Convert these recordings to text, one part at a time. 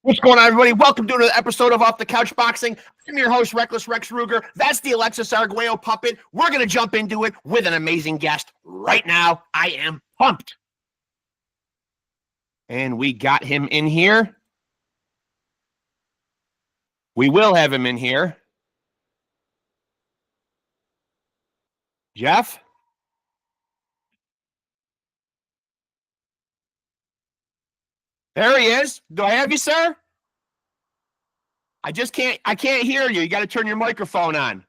What's going on, everybody? Welcome to another episode of Off the Couch Boxing. I'm your host, Reckless Rex Ruger. That's the Alexis Arguello puppet. We're going to jump into it with an amazing guest right now. I am pumped. And we got him in here. We will have him in here. Jeff? There he is. Do I have you, sir? I can't hear you. You got to turn your microphone on.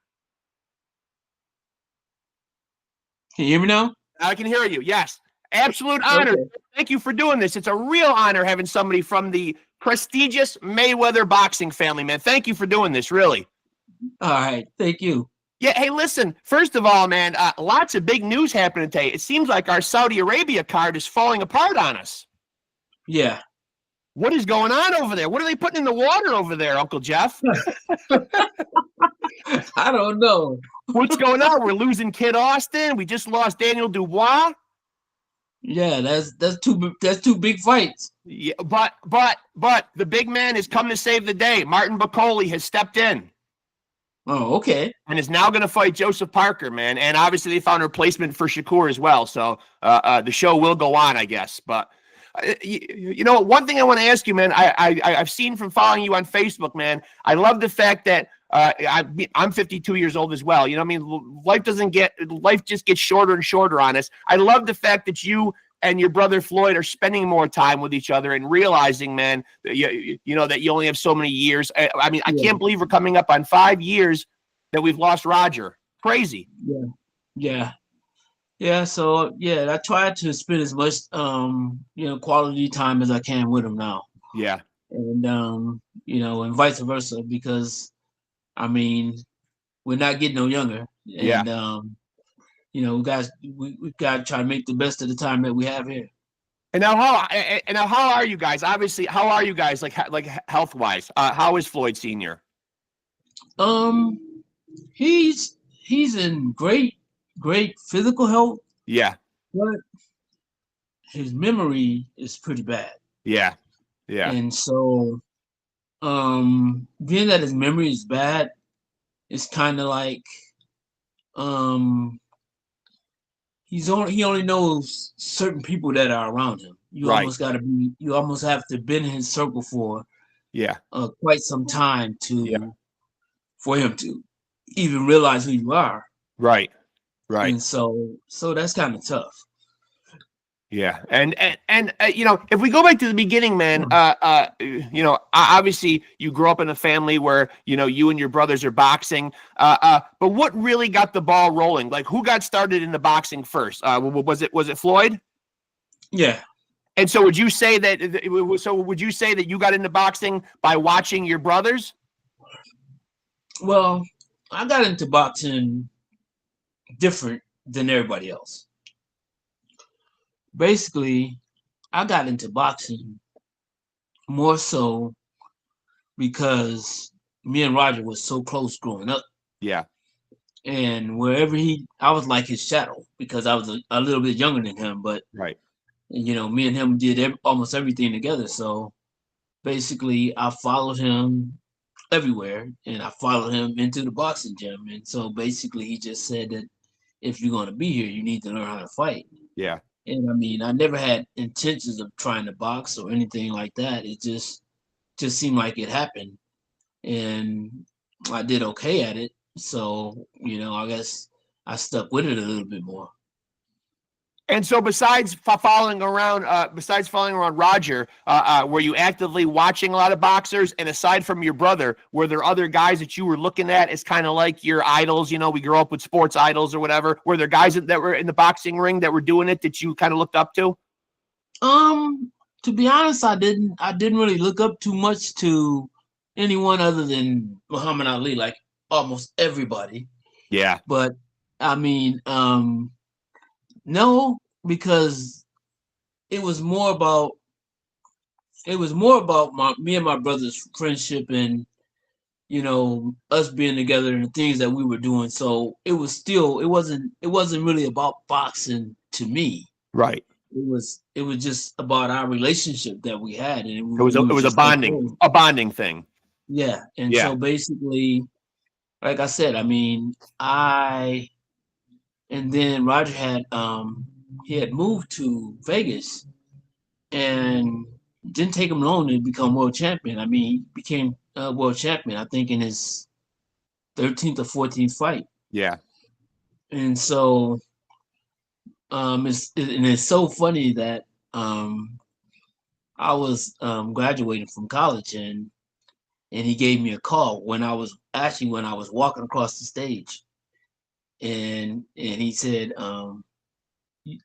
Can you hear me now? I can hear you. Yes. Absolute honor. Okay. Thank you for doing this. It's a real honor having somebody from the prestigious Mayweather boxing family, man. Thank you for doing this, really. All right. Thank you. Yeah, hey, listen, first of all, man, lots of big news happening today. It seems like our Saudi Arabia card is falling apart on us. Yeah. What is going on over there? What are they putting in the water over there, Uncle Jeff? I don't know. What's going on? We're losing Kid Austin. We just lost Daniel Dubois. Yeah, that's two big fights. Yeah, but the big man has come to save the day. Martin Bakole has stepped in. Oh, okay. And is now going to fight Joseph Parker, man. And obviously they found a replacement for Shakur as well. So the show will go on, I guess. But, you know, one thing I want to ask you, man, I've seen from following you on Facebook, man, I love the fact that I'm 52 years old as well. You know what I mean? Life just gets shorter and shorter on us. I love the fact that you and your brother Floyd are spending more time with each other and realizing, man, that you know that you only have so many years. I mean, I can't believe we're coming up on 5 years that we've lost Roger. Crazy. Yeah. So I try to spend as much quality time as I can with him now. Yeah. And and vice versa, because I mean, we're not getting no younger. And we got to try to make the best of the time that we have here. And now, how are you guys? Obviously, how are you guys like health wise? How is Floyd Sr? He's in great physical health. Yeah, but his memory is pretty bad. Yeah. And so, being that his memory is bad, it's kind of like, he only knows certain people that are around him. You almost have to be in his circle for quite some time for him to even realize who you are. Right. And so that's kind of tough. Yeah, and you know, if we go back to the beginning, man, you know, obviously you grew up in a family where you and your brothers are boxing. But what really got the ball rolling? Like, who got started in the boxing first? Was it Floyd? Yeah. And so would you say that? You got into boxing by watching your brothers? Well, I got into boxing different than everybody else. Basically, I got into boxing more so because me and Roger was so close growing up. Yeah. And wherever I was like his shadow, because I was a little bit younger than him, but right. Me and him did almost everything together. So basically, I followed him everywhere, and I followed him into the boxing gym. And so basically, he just said that if you're going to be here, you need to learn how to fight. Yeah. And I mean, I never had intentions of trying to box or anything like that. It just seemed like it happened, and I did okay at it. So I guess I stuck with it a little bit more. And so, besides following around Roger, were you actively watching a lot of boxers? And aside from your brother, were there other guys that you were looking at as kind of like your idols? You know, we grew up with sports idols or whatever. Were there guys that were in the boxing ring that were doing it that you kind of looked up to? To be honest, I didn't really look up too much to anyone other than Muhammad Ali, like almost everybody. Yeah. But I mean, no, because it was more about me and my brother's friendship and us being together and the things that we were doing. So it wasn't really about boxing to me. Right. it was just about our relationship that we had, and it was was a just so bonding close. thing. Yeah, and so basically, like I said, I mean, and then Roger had he had moved to Vegas, and didn't take him long to become world champion. I mean, he became world champion, I think, in his 13th or 14th fight. Yeah. And so it's so funny that I was graduating from college, and he gave me a call when I was walking across the stage, and he said,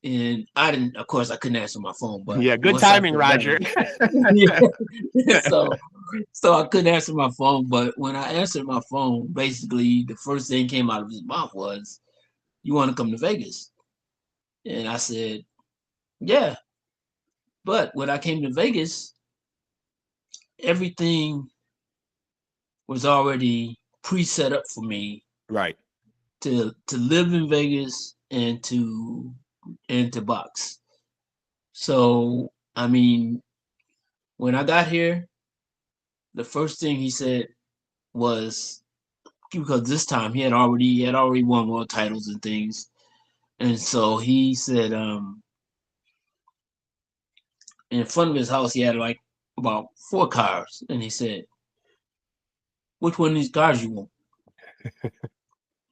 and I didn't, of course, I couldn't answer my phone, but yeah, good timing, Roger. Yeah. So I couldn't answer my phone, but when I answered my phone, basically the first thing came out of his mouth was, "You want to come to Vegas?" And I said, "Yeah." But when I came to Vegas, everything was already pre-set up for me, right, to live in Vegas and to box. So I mean, when I got here, the first thing he said was, because this time he had already won world titles and things, and so he said, in front of his house he had like about 4 cars, and he said, "Which one of these cars you want?"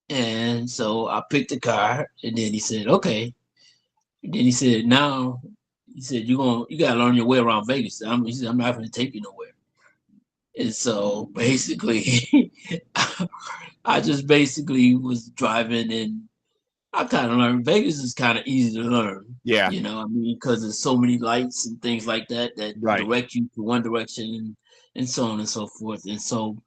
And so I picked a car, and then he said, "Okay." And then he said, "Now," he said, you gotta learn your way around Vegas." He said, "I'm not gonna take you nowhere." And so basically, I just basically was driving, and I kind of learned Vegas is kind of easy to learn. yeah, You know, I mean, because there's so many lights and things like that right. direct you to one direction, and so on and so forth. And so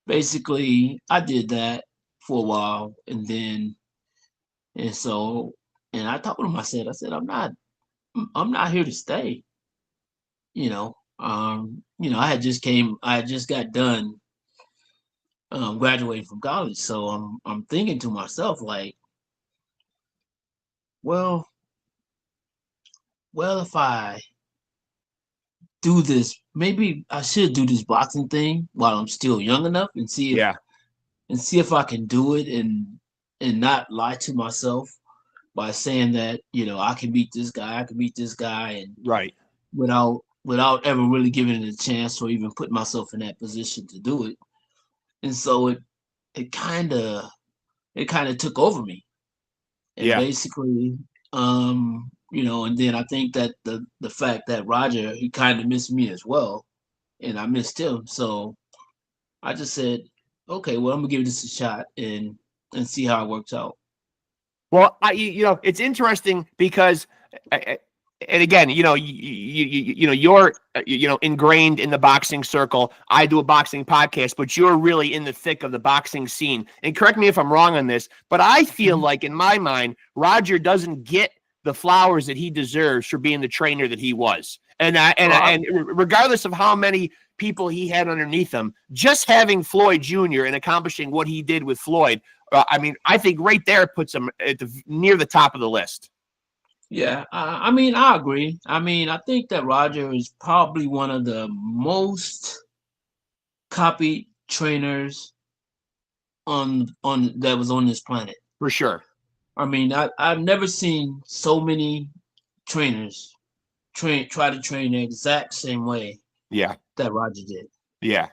basically, I did that for a while, and then and so and I told him, I said, I'm not here to stay. I had just got done graduating from college, so I'm thinking to myself like, well, if I do this, maybe I should do this boxing thing while I'm still young enough, and Yeah, see if I can do it, and not lie to myself by saying that, I can beat this guy, and right. without ever really giving it a chance or even putting myself in that position to do it. And so it kind of took over me, and Yeah. basically, and then I think that the fact that Roger, he kind of missed me as well, and I missed him. So I just said, okay, well, I'm gonna give this a shot, and see how it works out. Well, it's interesting because, and again, you're, ingrained in the boxing circle. I do a boxing podcast, but you're really in the thick of the boxing scene. And correct me if I'm wrong on this, but I feel like, in my mind, Roger doesn't get the flowers that he deserves for being the trainer that he was. And regardless of how many people he had underneath him, just having Floyd Jr. and accomplishing what he did with Floyd, I think right there puts him near the top of the list. Yeah, I mean, I agree. I mean, I think that Roger is probably one of the most copied trainers on that was on this planet. For sure. I mean, I've never seen so many trainers try to train the exact same way. Yeah. That Roger did. Yeah.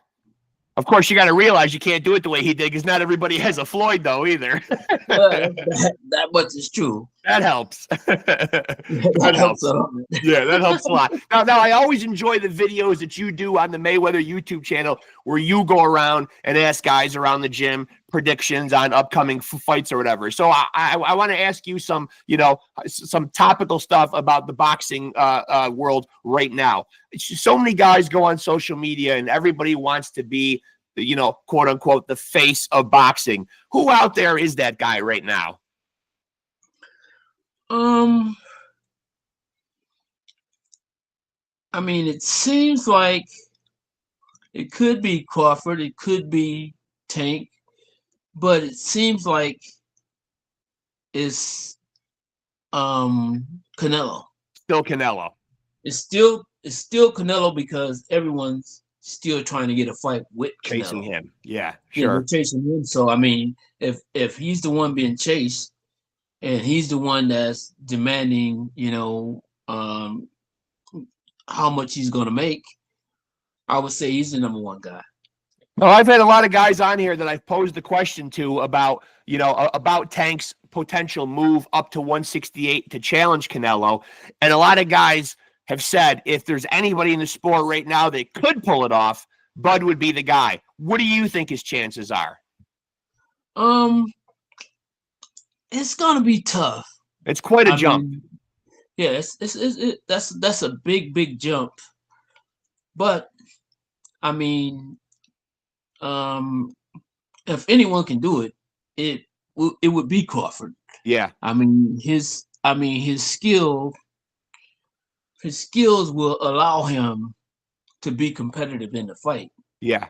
Of course, you got to realize you can't do it the way he did, because not everybody has a Floyd, though, either. that much is true. That helps. That helps a lot. Yeah, that helps a lot. Now, I always enjoy the videos that you do on the Mayweather YouTube channel, where you go around and ask guys around the gym predictions on upcoming fights or whatever. So I want to ask you some topical stuff about the boxing world right now. So many guys go on social media, and everybody wants to be, quote unquote, the face of boxing. Who out there is that guy right now? I mean, it seems like it could be Crawford, it could be Tank, but it seems like it's Canelo. Still Canelo. It's still Canelo because everyone's still trying to get a fight with Canelo. Chasing him. Yeah, sure. Yeah, they're chasing him. So I mean, if he's the one being chased and he's the one that's demanding, how much he's gonna make, I would say he's the number one guy. Well, I've had a lot of guys on here that I've posed the question to about, about Tank's potential move up to 168 to challenge Canelo. And a lot of guys have said if there's anybody in the sport right now that could pull it off, Bud would be the guy. What do you think his chances are? It's gonna be tough. It's quite a jump. Yeah, that's a big jump. But I mean, if anyone can do it, it would be Crawford. Yeah. I mean his skills will allow him to be competitive in the fight. Yeah.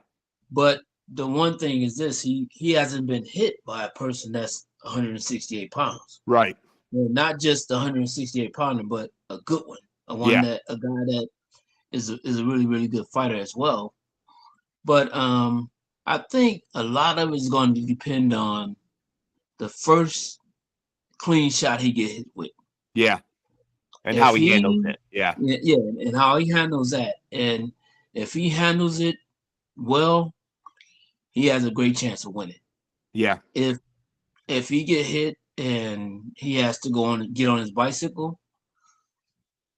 But the one thing is this: he hasn't been hit by a person that's 168 pounds. Right. Well, not just the 168 pounder, but a good one, a guy that is a really, really good fighter as well. But I think a lot of it is going to depend on the first clean shot he get hit with. Yeah. And how he handles it. Yeah. Yeah, and how he handles that. And if he handles it well, he has a great chance of winning. Yeah. If he get hit and he has to go on and get on his bicycle,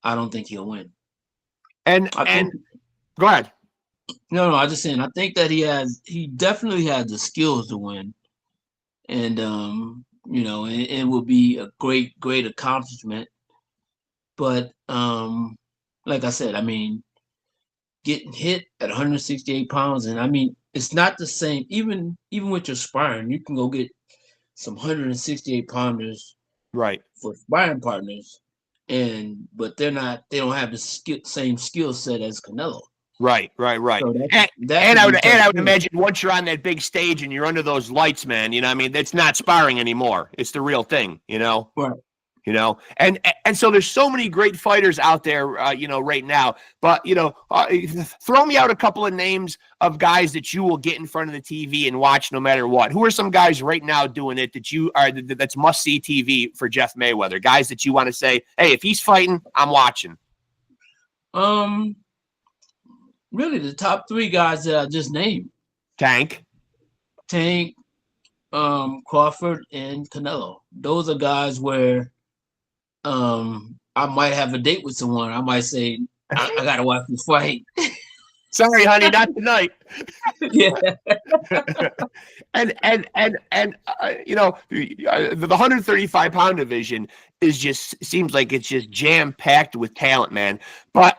I don't think he'll win. And go ahead. No, I'm just saying, I think that he definitely has the skills to win. And it will be a great accomplishment. But like I said, I mean, getting hit at 168 pounds, and I mean, it's not the same. Even with your sparring, you can go get some 168 pounders, right, for sparring partners, but they don't have the same skill set as Canelo. Right. So and I would imagine once you're on that big stage and you're under those lights, man, I mean, that's not sparring anymore. It's the real thing, Right. And so there's so many great fighters out there, right now. But throw me out a couple of names of guys that you will get in front of the TV and watch no matter what. Who are some guys right now doing it that's must see TV for Jeff Mayweather? Guys that you want to say, hey, if he's fighting, I'm watching. Really, the top three guys that I just named: Tank, Crawford, and Canelo. Those are guys where I might have a date with someone. I might say, I gotta watch this fight. Sorry, honey, not tonight. Yeah. and the 135-pound division seems like it's just jam-packed with talent, man. But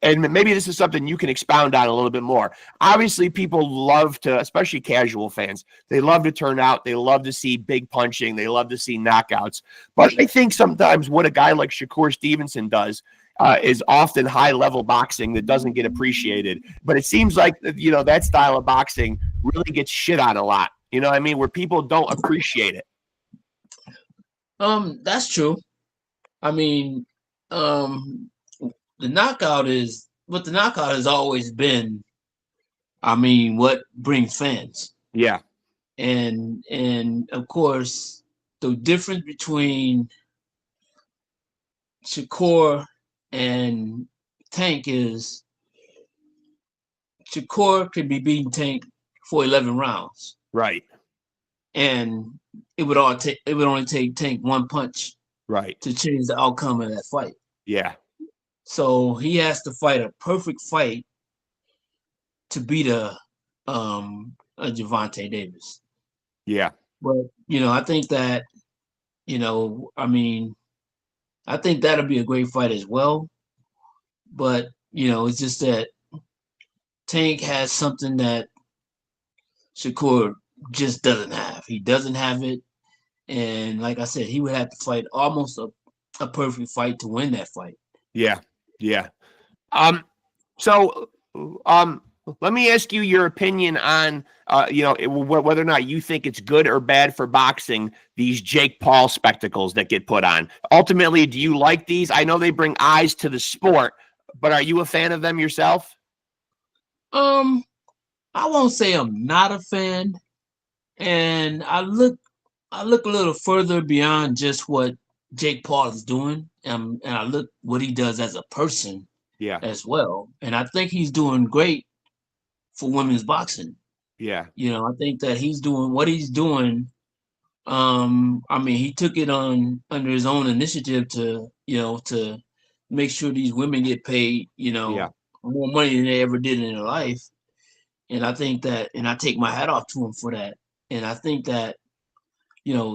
and maybe this is something you can expound on a little bit more. Obviously, people love to, especially casual fans, they love to turn out. They love to see big punching. They love to see knockouts. But I think sometimes what a guy like Shakur Stevenson does is often high-level boxing that doesn't get appreciated. But it seems like, that style of boxing really gets shit on a lot. You know what I mean? Where people don't appreciate it. That's true. I mean, the knockout has always been, I mean, what brings fans. Yeah. And of course, the difference between Shakur and Tank is Shakur could be beating Tank for 11 rounds. Right. And it would only take Tank one punch, right, to change the outcome of that fight. Yeah. So he has to fight a perfect fight to beat a Gervonta Davis. Yeah. But I think that, I think that'll be a great fight as well. But it's just that Tank has something that Shakur just doesn't have. He doesn't have it, and like I said, he would have to fight almost a perfect fight to win that fight. Yeah. So Let me ask you your opinion on, whether or not you think it's good or bad for boxing, these Jake Paul spectacles that get put on. Ultimately, do you like these? I know they bring eyes to the sport, but are you a fan of them yourself? I won't say I'm not a fan, and I look a little further beyond just what Jake Paul is doing, and I look what he does as a person, as well. And I think he's doing great for women's boxing. Yeah. I think that he's doing what he's doing. I mean, he took it on under his own initiative to make sure these women get paid, more money than they ever did in their life. And I think that, and I take my hat off to him for that. And I think that,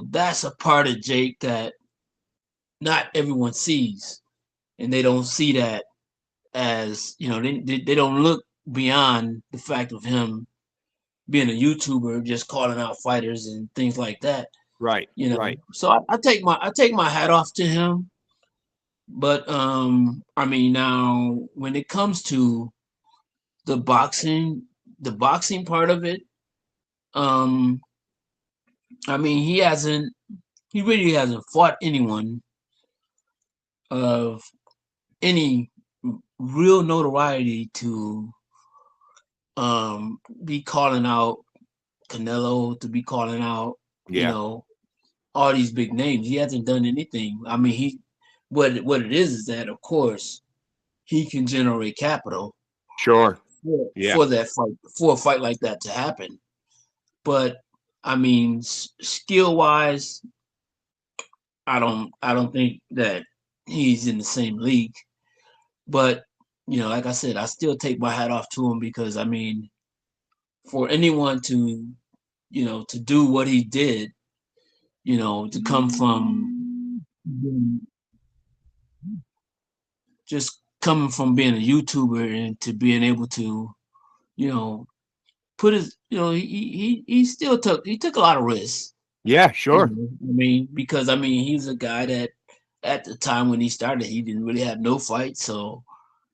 that's a part of Jake that not everyone sees, and they don't see that as, they don't look beyond the fact of him being a YouTuber, just calling out fighters and things like that. Right. Right. So I take my hat off to him. But I mean, now when it comes to the boxing part of it, I mean, he really hasn't fought anyone of any real notoriety to be calling out Canelo, to be calling out, all these big names. He hasn't done anything. I mean, what it is that, of course, he can generate capital. Sure. For that fight, for a fight like that to happen. But I mean, skill wise, I don't think that he's in the same league. But like I said, I still take my hat off to him, because I mean, for anyone to to do what he did, to come from just coming from being a YouTuber and to being able to, put his, he still took a lot of risks. Yeah, sure. I mean, because I mean, he's a guy that at the time when he started, he didn't really have no fight, so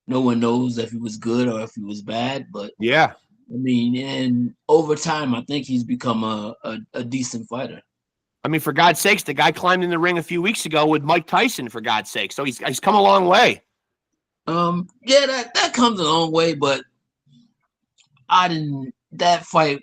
no one knows if he was good or if he was bad. But yeah, I mean, and over time, I think he's become a decent fighter. I mean, for God's sakes, the guy climbed in the ring a few weeks ago with Mike Tyson, for God's sake. So he's come a long way. Yeah, that comes a long way, but that fight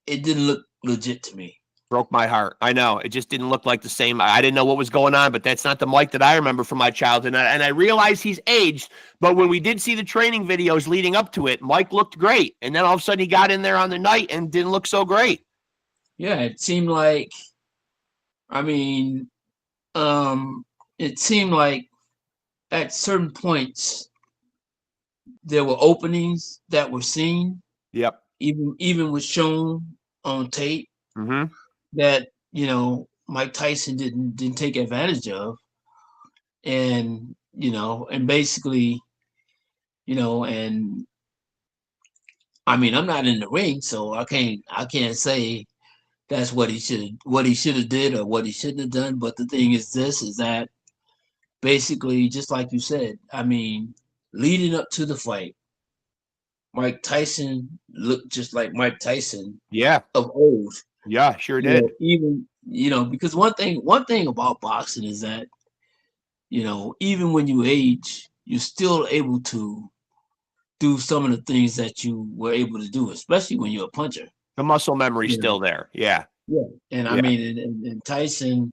it didn't look legit to me. Broke my heart. I know. It just didn't look like the same. I didn't know what was going on, but that's not the Mike that I remember from my childhood. And I realize he's aged, but when we did see the training videos leading up to it, Mike looked great. And then all of a sudden he got in there on the night and didn't look so great. Yeah, it seemed like, I mean, it seemed like at certain points there were openings that were seen. Yep. Even was shown on tape. Mm-hmm. That Mike Tyson didn't take advantage of, and and basically, and I mean, I'm not in the ring, so I can't say that's what he should have did or what he shouldn't have done. But the thing is that basically, just like you said, I mean, leading up to the fight, Mike Tyson looked just like Mike Tyson, of old. Yeah, sure did. Even because one thing about boxing is that even when you age, you're still able to do some of the things that you were able to do, especially when you're a puncher. The muscle memory's still there. Yeah. Yeah. And I mean, and Tyson,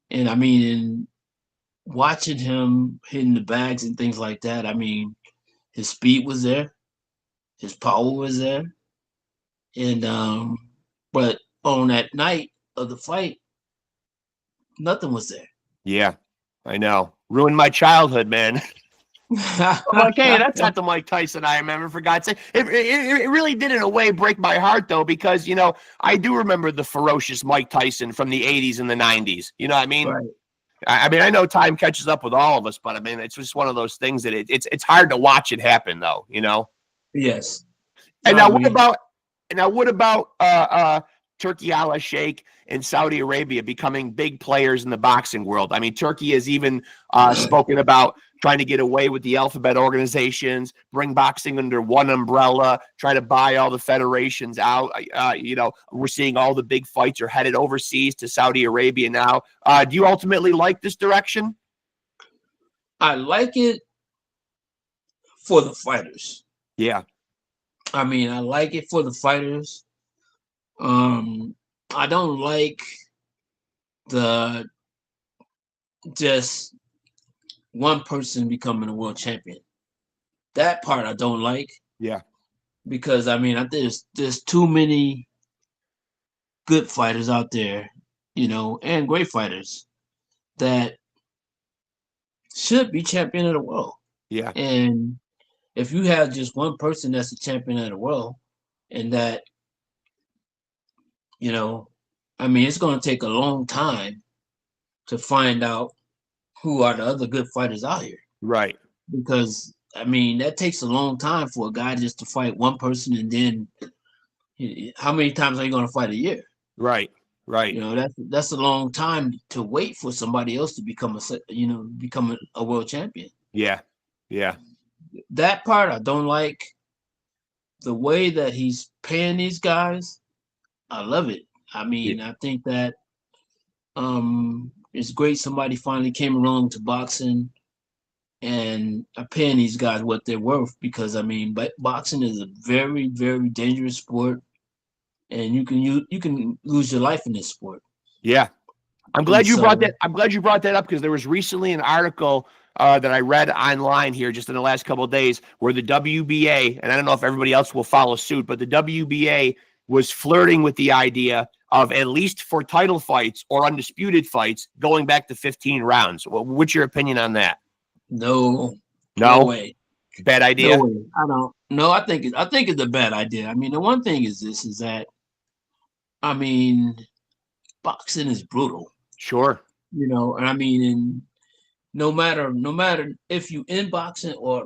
and I mean, in watching him hitting the bags and things like that, I mean, his speed was there, his power was there, and but on that night of the fight, nothing was there. Yeah, I know. Ruined my childhood, man. I'm like, hey, that's not the Mike Tyson I remember, for God's sake. It really did, in a way, break my heart, though, because, I do remember the ferocious Mike Tyson from the 80s and the 90s. You know what I mean? Right. I mean, I know time catches up with all of us, but I mean, it's just one of those things that it's hard to watch it happen, though, Yes. And now what about Turkey Al Sheikh and Saudi Arabia becoming big players in the boxing world? I mean, Turkey has even spoken about trying to get away with the alphabet organizations, bring boxing under one umbrella, try to buy all the federations out. We're seeing all the big fights are headed overseas to Saudi Arabia now. Do you ultimately like this direction? I like it for the fighters. Yeah. I mean, I like it for the fighters. I don't like the just one person becoming a world champion. That part I don't like. Yeah. Because I mean, I think there's too many good fighters out there, and great fighters that should be champion of the world. Yeah. And if you have just one person that's a champion of the world, and that, I mean, it's going to take a long time to find out who are the other good fighters out here. Right. Because, I mean, that takes a long time for a guy just to fight one person, and then how many times are you going to fight a year? Right. Right. That's a long time to wait for somebody else to become a world champion. Yeah. Yeah. That part I don't like. The way that he's paying these guys, I love it. I mean, I think that it's great somebody finally came along to boxing and are paying these guys what they're worth, because I mean, boxing is a very, very dangerous sport, and you can lose your life in this sport. Yeah. I'm glad you brought that up, because there was recently an article that I read online here just in the last couple of days where the WBA, and I don't know if everybody else will follow suit, but the WBA was flirting with the idea of, at least for title fights or undisputed fights, going back to 15 rounds. What's your opinion on that? No way. Bad idea? No way. I don't. No, I think it's a bad idea. I mean, the one thing is that, I mean, boxing is brutal. Sure. And I mean, and no matter if you in boxing or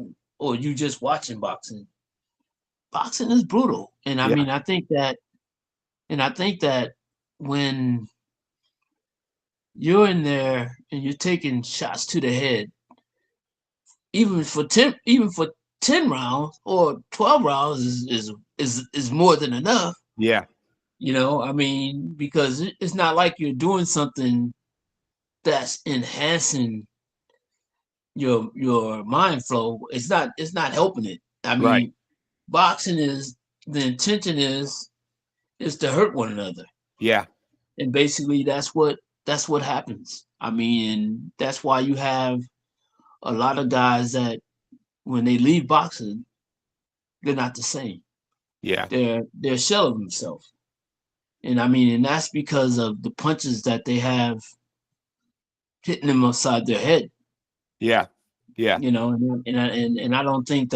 you just watching boxing is brutal. And I mean, I think that when you're in there and you're taking shots to the head, even for 10 rounds or 12 rounds is more than enough. Yeah. I mean, because it's not like you're doing something that's enhancing your mind flow. It's not helping it. I mean, boxing is, the intention is to hurt one another. Yeah. And basically that's what happens. I mean, that's why you have a lot of guys that when they leave boxing, they're not the same. Yeah. They're a shell of themselves. And I mean, and that's because of the punches that they have hitting them upside their head. Yeah. Yeah. And I don't think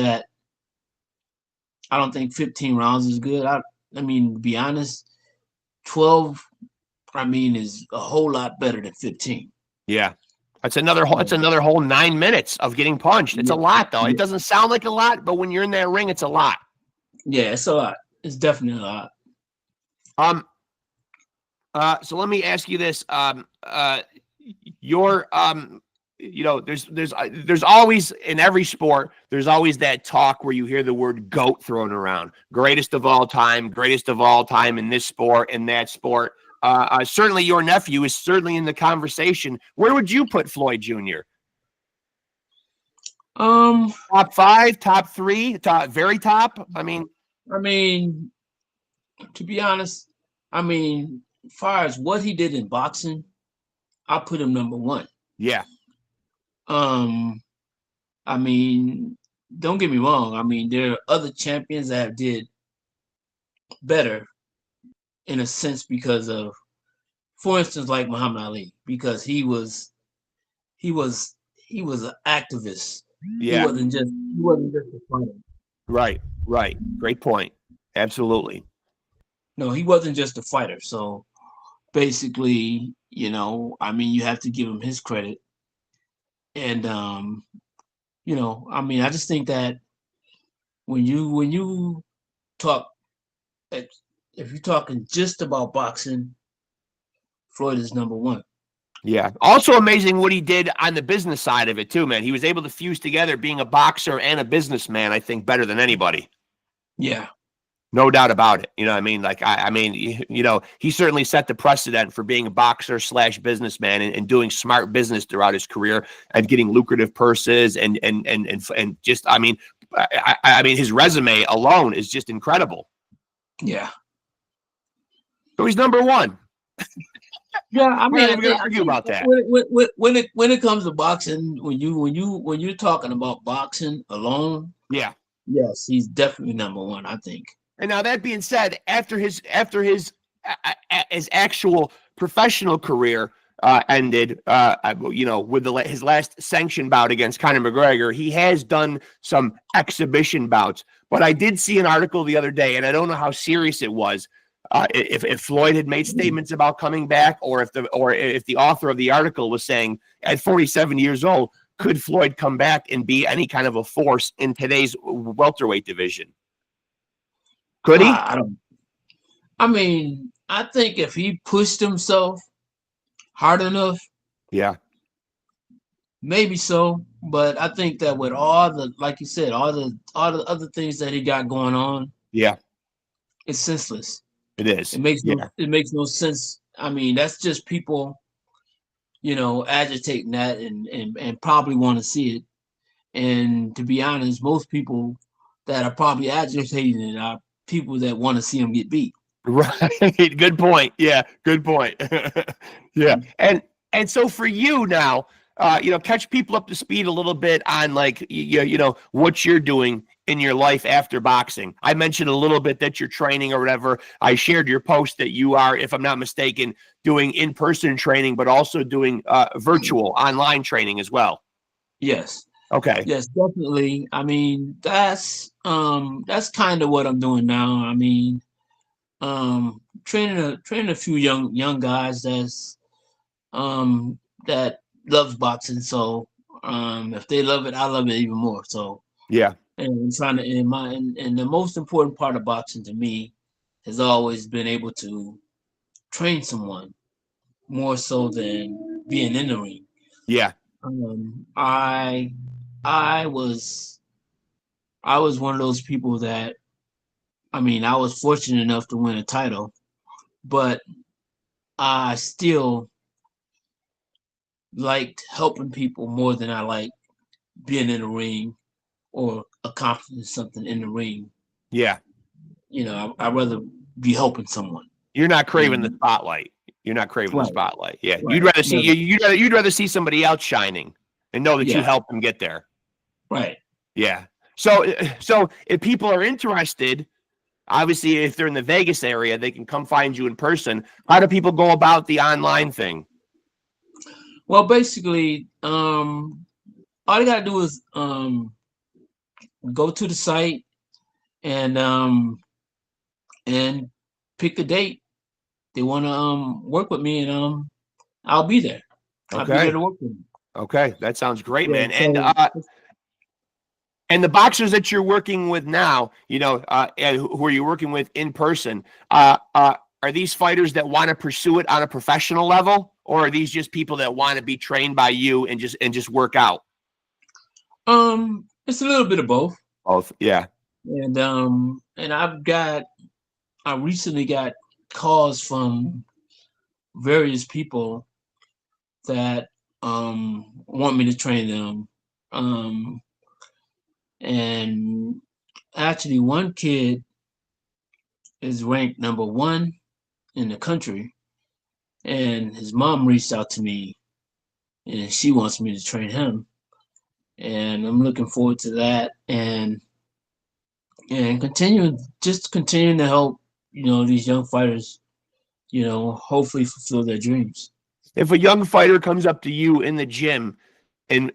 15 rounds is good. I mean, to be honest, 12, I mean, is a whole lot better than 15. Yeah. It's another whole 9 minutes of getting punched. It's a lot, though. It doesn't sound like a lot, but when you're in that ring, it's a lot. Yeah, it's a lot. It's definitely a lot. So let me ask you this. There's always, in every sport, there's always that talk where you hear the word GOAT thrown around. Greatest of all time in this sport, in that sport. Certainly your nephew is certainly in the conversation. Where would you put Floyd Jr.? Top 5, top 3, very top? I mean, to be honest, I mean, as far as what he did in boxing, I put him number 1. Yeah. I mean, don't get me wrong. I mean, there are other champions that did better, in a sense, because of, for instance, like Muhammad Ali, because he was an activist. Yeah. He wasn't just a fighter. Right. Great point. Absolutely. No, he wasn't just a fighter. So basically, I mean, you have to give him his credit. And I mean, I just think that when you talk, if you're talking just about boxing, Floyd is number 1. Yeah. Also amazing what he did on the business side of it too, man. He was able to fuse together being a boxer and a businessman, I think, better than anybody. Yeah. No doubt about it. You know what I mean? Like, I mean, you know, he certainly set the precedent for being a boxer / businessman and doing smart business throughout his career and getting lucrative purses and just, I mean, I mean, his resume alone is just incredible. Yeah. So he's number one. Yeah, I mean, We're not even going to argue about that. When it comes to boxing, when you're talking about boxing alone, yeah, yes, he's definitely number one, I think. And now that being said, after his actual professional career ended, you know, with his last sanctioned bout against Conor McGregor, he has done some exhibition bouts. But I did see an article the other day, and I don't know how serious it was. If Floyd had made statements about coming back, or if the author of the article was saying at 47 years old, could Floyd come back and be any kind of a force in today's welterweight division? Could he? I mean, I think if he pushed himself hard enough, yeah, maybe so. But I think that with all the, like you said, all the other things that he got going on, yeah, it's senseless. it is. It makes no sense. I mean, that's just people, you know, agitating that and probably want to see it. And to be honest, most people that are probably agitating it are people that want to see him get beat. Right. Good point. Yeah. Good point. yeah. And so for you now, you know, catch people up to speed a little bit on like you know what you're doing in your life after boxing. I mentioned a little bit that you're training or whatever. I shared your post that you are, if I'm not mistaken, doing in-person training, but also doing virtual online training as well. Yes. Okay. Yes, definitely. I mean, that's kind of what I'm doing now. I mean, training a few young guys that loves boxing. So if they love it, I love it even more. So yeah. And trying to and the most important part of boxing to me has always been able to train someone more so than being in the ring. Yeah. I was one of those people that, I mean, I was fortunate enough to win a title, but I still liked helping people more than I liked being in the ring or accomplishing something in the ring. Yeah. You know, I'd rather be helping someone. You're not craving the spotlight. You're not craving the spotlight. Yeah. Right. You'd rather see you'd rather see somebody else shining and know that you helped them get there. Right. Yeah. So if people are interested, obviously if they're in the Vegas area, they can come find you in person. How do people go about the online thing? Well, basically, all you gotta do is go to the site and pick a date. They want to work with me, and I'll be there. I'll be there to work with them. Okay, that sounds great, man. And the boxers that you're working with now, you know, who are you working with in person? Are these fighters that want to pursue it on a professional level, or are these just people that want to be trained by you and just work out? It's a little bit of both. Both, yeah. And I recently got calls from various people that want me to train them. And actually one kid is ranked number 1 in the country, and his mom reached out to me and she wants me to train him, and I'm looking forward to that, and continuing to help, you know, these young fighters, you know, hopefully fulfill their dreams. If a young fighter comes up to you in the gym and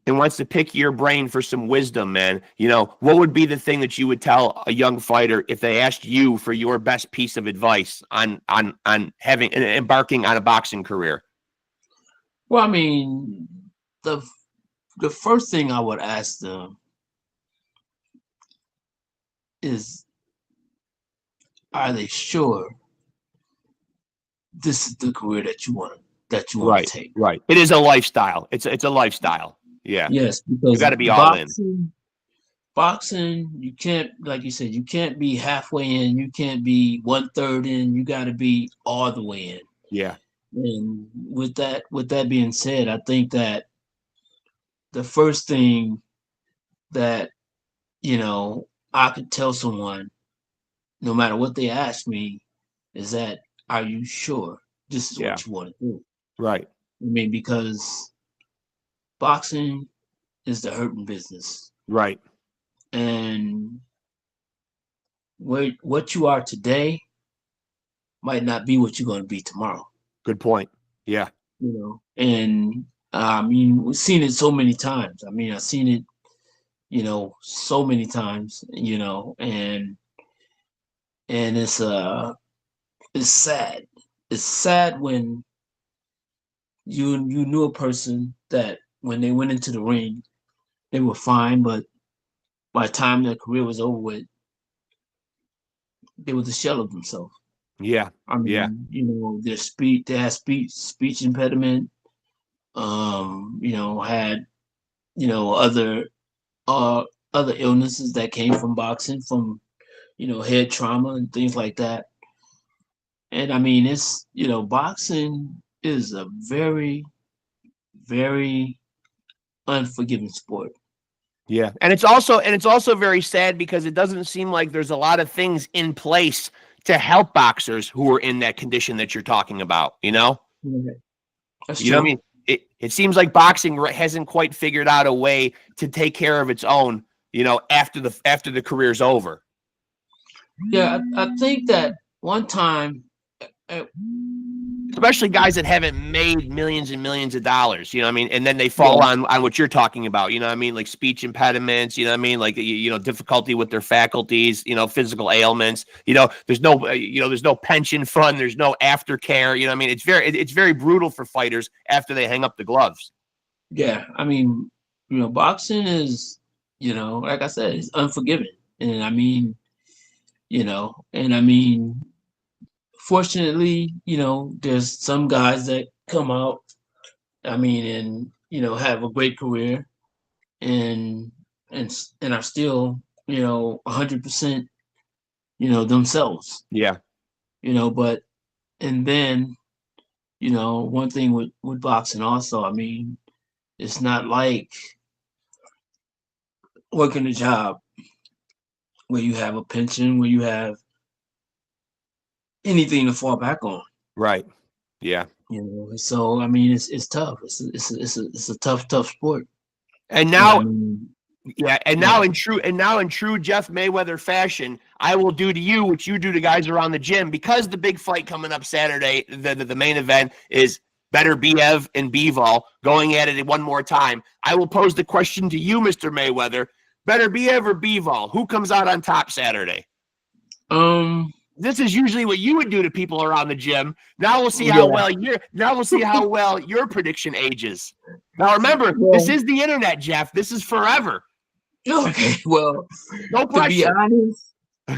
wants to pick your brain for some wisdom, man, you know, what would be the thing that you would tell a young fighter if they asked you for your best piece of advice on having embarking on a boxing career? Well, I mean, the first thing I would ask them is, are they sure this is the career that that you want to take. Right. It is a lifestyle. It's a lifestyle. Yeah. Yes, because you got to be all in. Boxing, you can't, like you said, you can't be halfway in. You can't be 1/3 in. You got to be all the way in. Yeah. And with that being said, I think that the first thing that, you know, I could tell someone, no matter what they ask me, is that, are you sure this is what you want to do? Right. I mean, because boxing is the hurting business. Right. And what you are today might not be what you're going to be tomorrow. Good point. Yeah. You know, and I mean, we've seen it so many times. I mean, I've seen it, you know, so many times, you know, and it's sad. It's sad when you knew a person that when they went into the ring, they were fine, but by the time their career was over with, they were the shell of themselves. Yeah. I mean, you know, their speech, they had speech impediment, you know, had, you know, other illnesses that came from boxing, from, you know, head trauma and things like that. And I mean, it's, you know, boxing is a very, very unforgiving sport. Yeah. And it's also very sad because it doesn't seem like there's a lot of things in place to help boxers who are in that condition that you're talking about, you know? That's you know what I mean? It seems like boxing hasn't quite figured out a way to take care of its own, you know, after the career's over. Yeah, I think that one time, especially guys that haven't made millions and millions of dollars, you know what I mean? And then they fall on what you're talking about, you know what I mean? Like speech impediments, you know what I mean? Like, you know, difficulty with their faculties, you know, physical ailments, you know, there's no pension fund, there's no aftercare, you know what I mean? It's very brutal for fighters after they hang up the gloves. Yeah. I mean, you know, boxing is, you know, like I said, it's unforgiving. And I mean, you know, and I mean, fortunately, you know, there's some guys that come out, I mean, and, you know, have a great career and are still, you know, 100%, you know, themselves. Yeah. You know, but, and then, you know, one thing with boxing also, I mean, it's not like working a job where you have a pension, where you have anything to fall back on. Right. Yeah. You know, so I mean, it's tough. It's a tough sport. And now, now in true Jeff Mayweather fashion, I will do to you what you do to guys around the gym, because the big fight coming up Saturday, the main event is Beterbiev and Bivol going at it one more time. I will pose the question to you, Mr. Mayweather: Beterbiev or Bivol, who comes out on top Saturday? This is usually what you would do to people around the gym. Now we'll see how well your prediction ages. Now remember, this is the internet, Jeff. This is forever. Okay. Well, no pressure.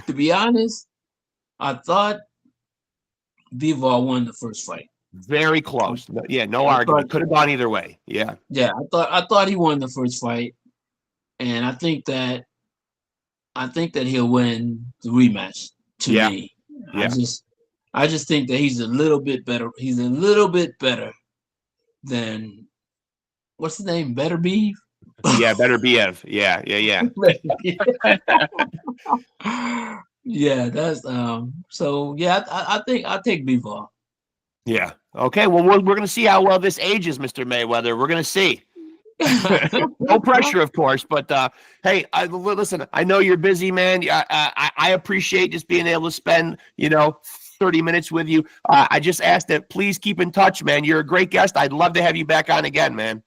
To be honest, I thought Bivol won the first fight. Very close. Yeah, no argument. Could have gone either way. Yeah. Yeah, I thought he won the first fight, and I think that he'll win the rematch. To me, I just think that he's a little bit better. He's a little bit better than, what's his name? Beterbiev? Yeah, Beterbiev. Yeah. Yeah, that's so yeah, I think I'll take Bivol. Yeah. Okay. Well, we're gonna see how well this ages, Mr. Mayweather. We're gonna see. No pressure, of course, but hey, listen, I know you're busy, man. I appreciate just being able to spend, 30 minutes with you. I just asked that please keep in touch, man. You're a great guest. I'd love to have you back on again, man.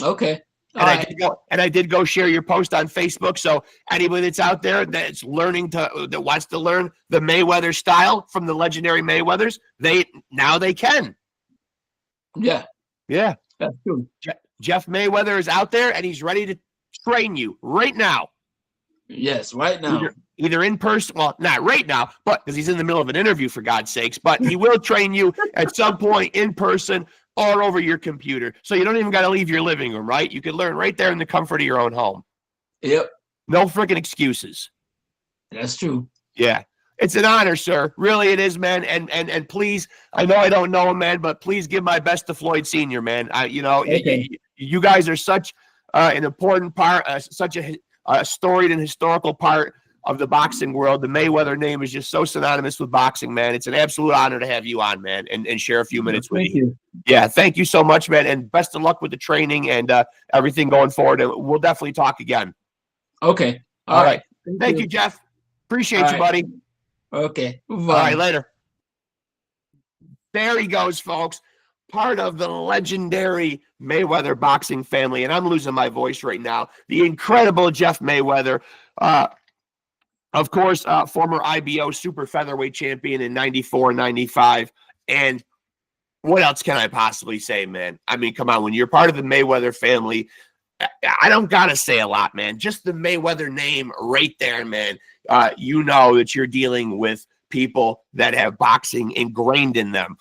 Okay. I did go share your post on Facebook. So anybody that's out there that's that wants to learn the Mayweather style from the legendary Mayweathers, they can. Yeah. Yeah. That's true. Jeff Mayweather is out there and he's ready to train you right now. Yes, right now. Either in person, well, not right now, but because he's in the middle of an interview, for God's sakes, but he will train you at some point in person or over your computer. So you don't even got to leave your living room, right? You can learn right there in the comfort of your own home. Yep. No freaking excuses. That's true. Yeah. It's an honor, sir. Really, it is, man. And please, I know I don't know him, man, but please give my best to Floyd Sr., man. Okay. You guys are such an important part, such a storied and historical part of the boxing world. The Mayweather name is just so synonymous with boxing, man. It's an absolute honor to have you on, man, and share a few minutes with you. Yeah, thank you so much, man, and best of luck with the training and everything going forward. And we'll definitely talk again. Okay. All right. Thank you, Jeff. Appreciate you, buddy. Okay. Bye. All right, later. There he goes, folks. Part of the legendary Mayweather boxing family, and I'm losing my voice right now. The incredible Jeff Mayweather, of course, former IBO super featherweight champion in 94, 95. And what else can I possibly say, man? I mean, come on, when you're part of the Mayweather family, I don't got to say a lot, man. Just the Mayweather name right there, man. You know that you're dealing with people that have boxing ingrained in them.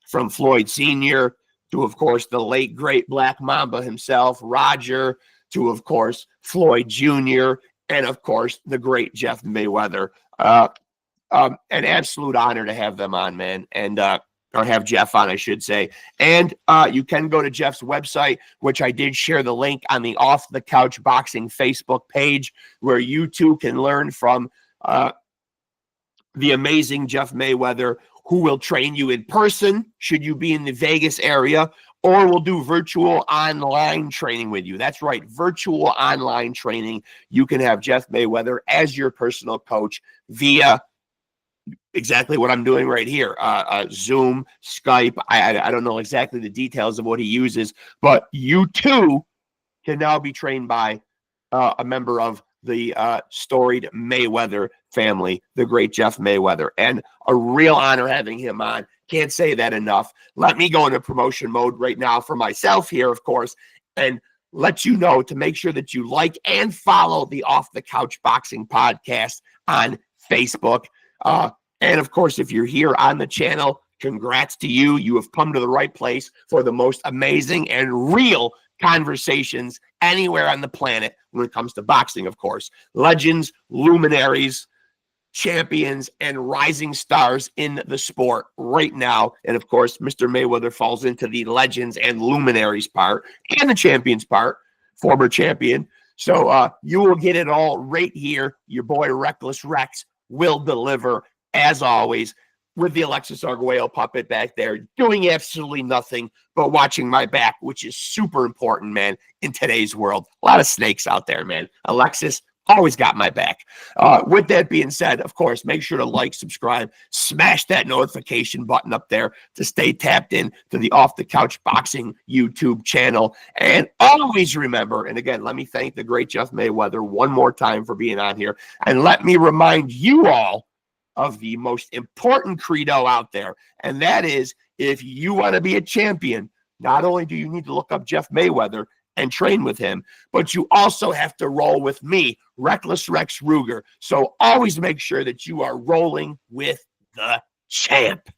From Floyd Sr. to, of course, the late, great Black Mamba himself, Roger, to, of course, Floyd Jr., and, of course, the great Jeff Mayweather. An absolute honor to have them on, man, and or have Jeff on, I should say. And you can go to Jeff's website, which I did share the link on the Off the Couch Boxing Facebook page, where you too can learn from the amazing Jeff Mayweather, who will train you in person, should you be in the Vegas area, or will do virtual online training with you. That's right, virtual online training. You can have Jeff Mayweather as your personal coach via exactly what I'm doing right here. Zoom, Skype. I don't know exactly the details of what he uses, but you too can now be trained by a member of the storied Mayweather family, the great Jeff Mayweather, and a real honor having him on. Can't say that enough. Let me go into promotion mode right now for myself here, of course, and let you know to make sure that you like and follow the Off the Couch Boxing podcast on Facebook. And of course, if you're here on the channel, congrats to you. You have come to the right place for the most amazing and real conversations anywhere on the planet when it comes to boxing, of course. Legends, luminaries, champions, and rising stars in the sport right now. And of course, Mr. Mayweather falls into the legends and luminaries part and the champions part, former champion. So you will get it all right here. Your boy Reckless Rexx will deliver, as always, with the Alexis Arguello puppet back there, doing absolutely nothing but watching my back, which is super important, man, in today's world. A lot of snakes out there, man. Alexis always got my back. With that being said, of course, make sure to like, subscribe, smash that notification button up there to stay tapped in to the Off the Couch Boxing YouTube channel. And always remember, and again, let me thank the great Jeff Mayweather one more time for being on here. And let me remind you all of the most important credo out there. And that is, if you want to be a champion, not only do you need to look up Jeff Mayweather and train with him, but you also have to roll with me, Reckless Rexx Ruger. So always make sure that you are rolling with the champ.